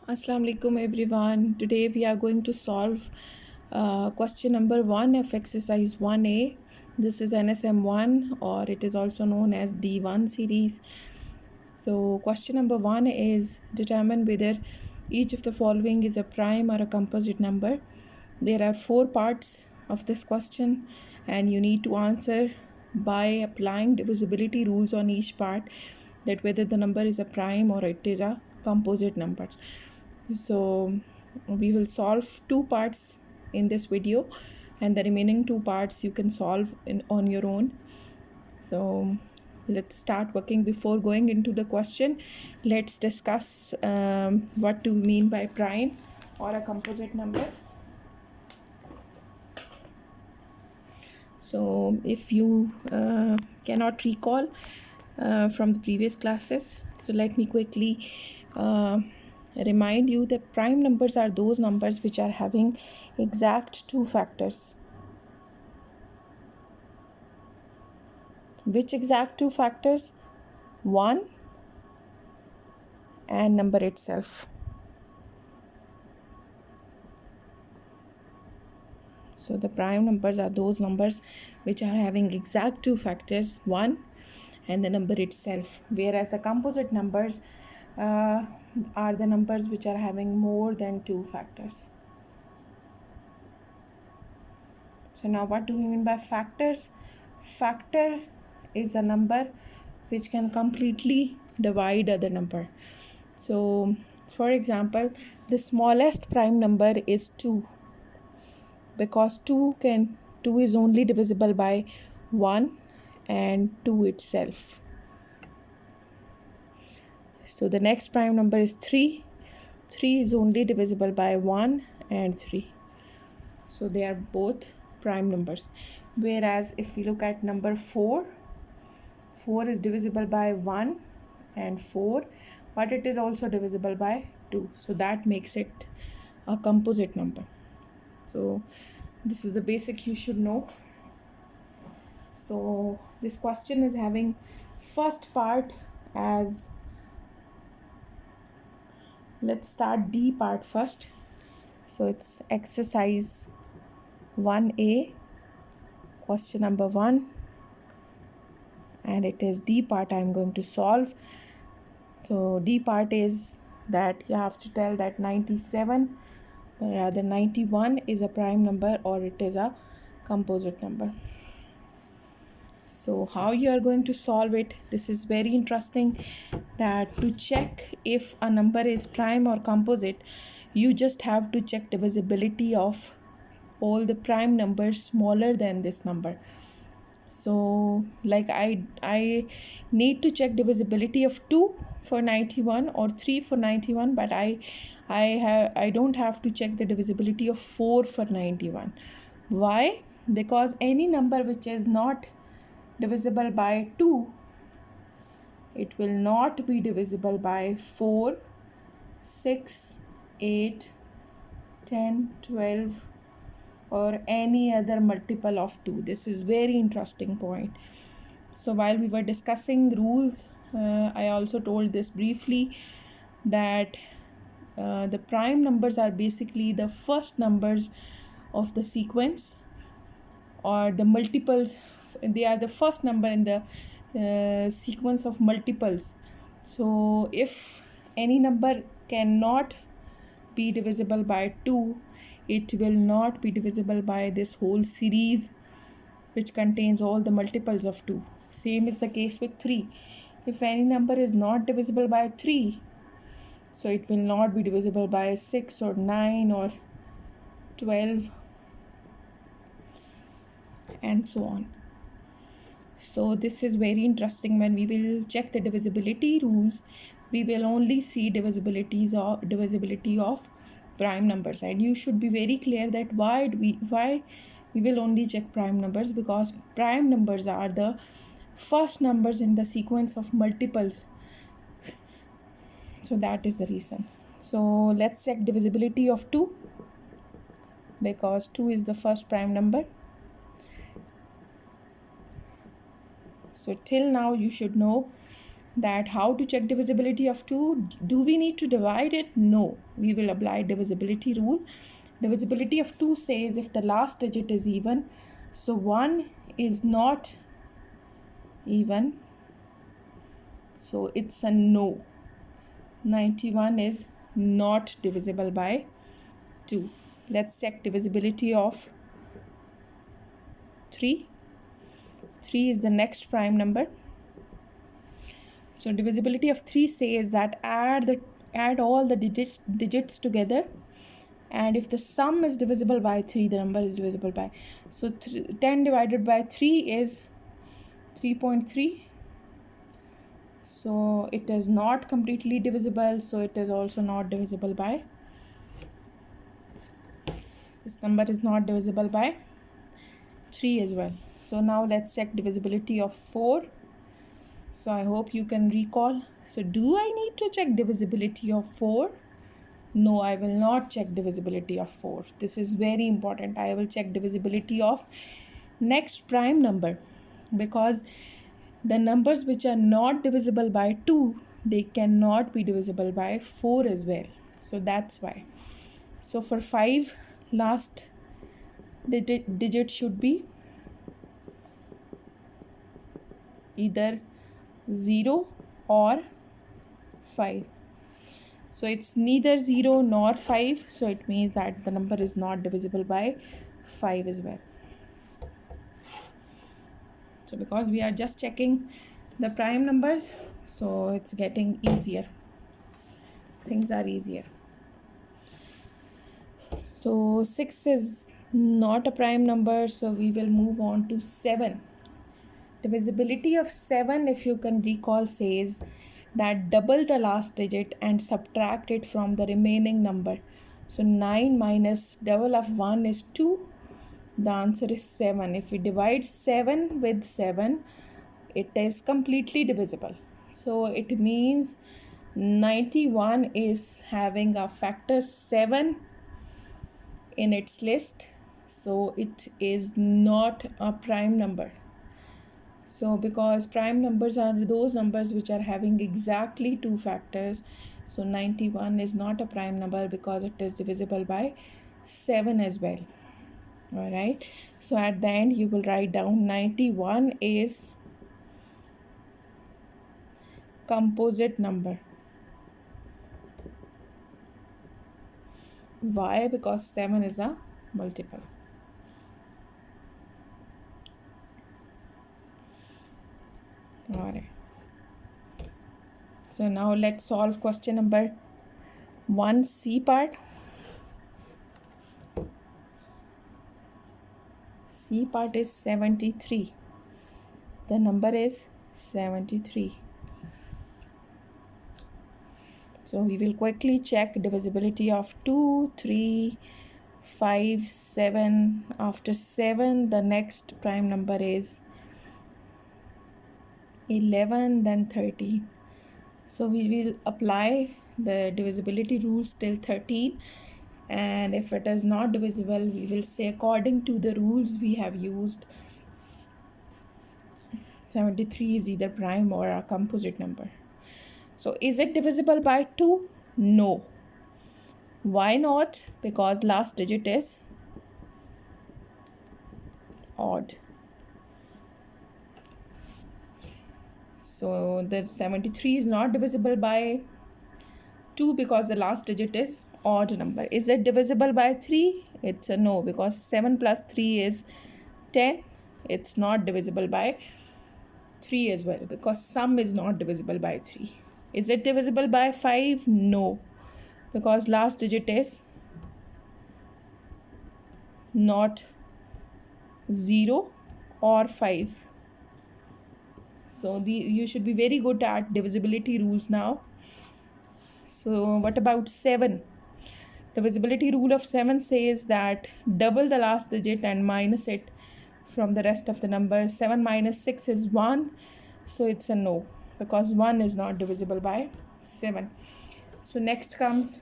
Assalamu alaikum everyone. Today we are going to solve question number 1 of exercise 1A. This is NSM1 or it is also known as D1 series. So question number 1 is determine whether each of the following is a prime or a composite number. There are 4 parts of this question and you need to answer by applying divisibility rules on each part, that whether the number is a prime or it is a composite number. So we will solve 2 parts in this video and the remaining 2 parts you can solve on your own. So let's start working. Before going into the question, let's discuss what do we mean by prime or a composite number. So if you cannot recall from the previous classes, so let me quickly remind you that prime numbers are those numbers which are having exact 2 factors. Which exact 2 factors? 1 and number itself. So the prime numbers are those numbers which are having exact 2 factors, 1 and the number itself, whereas the composite numbers are the numbers which are having more than 2 factors. So now what do we mean by factors? Factor is a number which can completely divide other number. So for example, the smallest prime number is 2, because 2 is only divisible by 1 and 2 itself. So the next prime number is 3. 3 is only divisible by 1 and 3. So they are both prime numbers. Whereas if we look at number 4, 4 is divisible by 1 and 4, but it is also divisible by 2. So that makes it a composite number. So this is the basic you should know. So this question is having first part as, let's start D part first. So it's exercise 1A, question number 1, and it is D part I'm going to solve. So D part is that you have to tell that 97, rather 91 is a prime number or it is a composite number. So how you are going to solve it, this is very interesting, that to check if a number is prime or composite, you just have to check divisibility of all the prime numbers smaller than this number. So like I need to check divisibility of 2 for 91 or 3 for 91, but I don't have to check the divisibility of 4 for 91. Why? Because any number which is not divisible by 2, it will not be divisible by 4, 6, 8, 10, 12 or any other multiple of 2. This is very interesting point. So while we were discussing rules, I also told this briefly, that the prime numbers are basically the first numbers of the sequence, or the multiples. They are the first number in the sequence of multiples. So if any number cannot be divisible by 2, it will not be divisible by this whole series which contains all the multiples of 2. Same is the case with 3. If any number is not divisible by 3, so it will not be divisible by 6 or 9 or 12 and so on. So this is very interesting. When we will check the divisibility rules, we will only see divisibility of prime numbers, and you should be very clear that why we will only check prime numbers, because prime numbers are the first numbers in the sequence of multiples. So that is the reason. So let's check divisibility of 2, because 2 is the first prime number. So till now you should know that how to check divisibility of 2. Do we need to divide it? No, we will apply divisibility rule. Divisibility of 2 says if the last digit is even, so 1 is not even, so it's a no. 91 is not divisible by 2. Let's check divisibility of 3. 3 is the next prime number. So divisibility of 3 says that add all the digits together, and if the sum is divisible by 3, the number is divisible by. So 10 divided by 3 is 3.3. So it is not completely divisible, so it is also not divisible by. This number is not divisible by 3 as well. So now let's check divisibility of 4. So I hope you can recall. So do I need to check divisibility of 4? No, I will not check divisibility of 4. This is very important. I will check divisibility of next prime number, because the numbers which are not divisible by 2, they cannot be divisible by 4 as well. So that's why. So for 5, last digit should be either 0 or 5. So it's neither 0 nor 5, so it means that the number is not divisible by 5 as well. So because we are just checking the prime numbers, so it's getting easier. Things are easier. So 6 is not a prime number, so we will move on to 7. Divisibility of 7, if you can recall, says that double the last digit and subtract it from the remaining number. So 9 minus double of 1 is 2. The answer is 7. If we divide 7 with 7, it is completely divisible. So it means 91 is having a factor 7 in its list. So it is not a prime number. So because prime numbers are those numbers which are having exactly 2 factors, so 91 is not a prime number because it is divisible by 7 as well. Alright, so at the end you will write down 91 is composite number. Why? Because 7 is a multiple. Alright. So now let's solve question number 1C part. C part is 73. The number is 73. So we will quickly check divisibility of 2, 3, 5, 7. After 7, the next prime number is 11, then 13. So we will apply the divisibility rules till 13, and if it is not divisible, we will say according to the rules we have used, 73 is either prime or a composite number. So is it divisible by 2? No. Why not? Because last digit is odd. So the 73 is not divisible by 2 because the last digit is odd number. Is it divisible by 3? It's a no, because 7 plus 3 is 10. It's not divisible by 3 as well because sum is not divisible by 3. Is it divisible by 5? No, because last digit is not 0 or 5. So you should be very good at divisibility rules now. So what about 7? Divisibility rule of 7 says that double the last digit and minus it from the rest of the numbers. 7 minus 6 is 1. So it's a no, because 1 is not divisible by 7. So next comes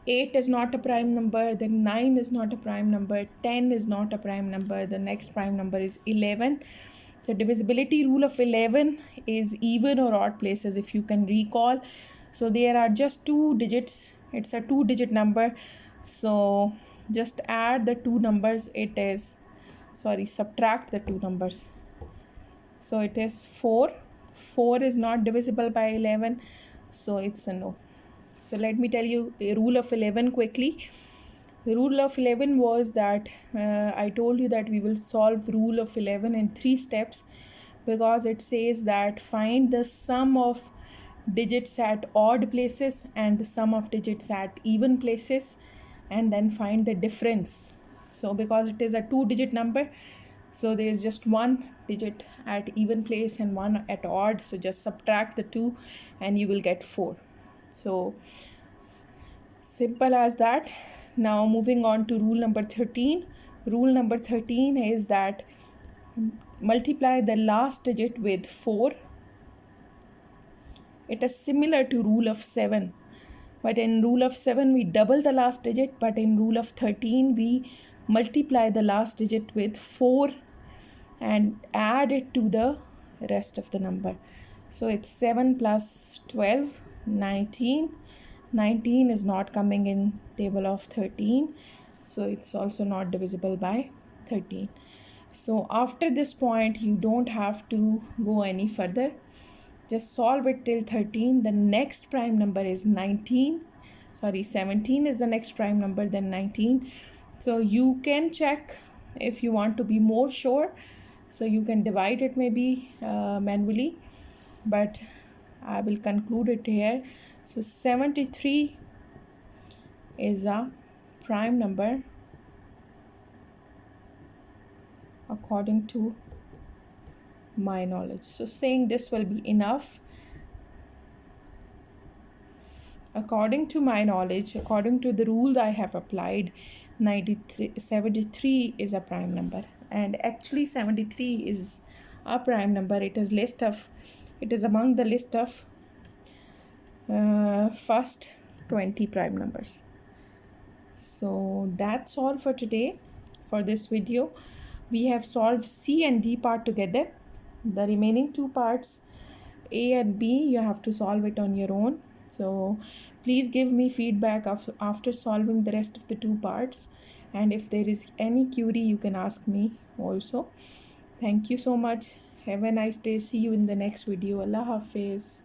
8 is not a prime number, then 9 is not a prime number, 10 is not a prime number. The next prime number is 11. So divisibility rule of 11 is even or odd places, if you can recall. So there are just two digits. It's a 2-digit number. So just add the two numbers. Subtract the two numbers. So it is 4. 4 is not divisible by 11. So it's a no. So let me tell you a rule of 11 quickly. The rule of 11 was that I told you that we will solve rule of 11 in 3 steps, because it says that find the sum of digits at odd places and the sum of digits at even places, and then find the difference. So because it is a 2-digit number, so there is just one digit at even place and one at odd, so just subtract the two and you will get 4. So simple as that. Now moving on to rule number 13. Rule number 13 is that multiply the last digit with 4. It is similar to rule of 7, but in rule of 7 we double the last digit, but in rule of 13 we multiply the last digit with 4 and add it to the rest of the number. So it's 7 plus 12, 19. 19 is not coming in table of 13, so it's also not divisible by 13. So after this point you don't have to go any further. Just solve it till 13. The next prime number is 17 is the next prime number, then 19. So you can check if you want to be more sure. So you can divide it maybe manually, but I will conclude it here. So 73 is a prime number according to my knowledge. So saying this will be enough. According to my knowledge, according to the rules I have applied, 73 is a prime number, and actually 73 is a prime number. It is among the list of first 20 prime numbers. So that's all for today. For this video, we have solved C and D part together. The remaining two parts, A and B, you have to solve it on your own. So please give me feedback after solving the rest of the two parts, and if there is any query you can ask me also. Thank you so much. Have a nice day. See you in the next video. Allah Hafiz.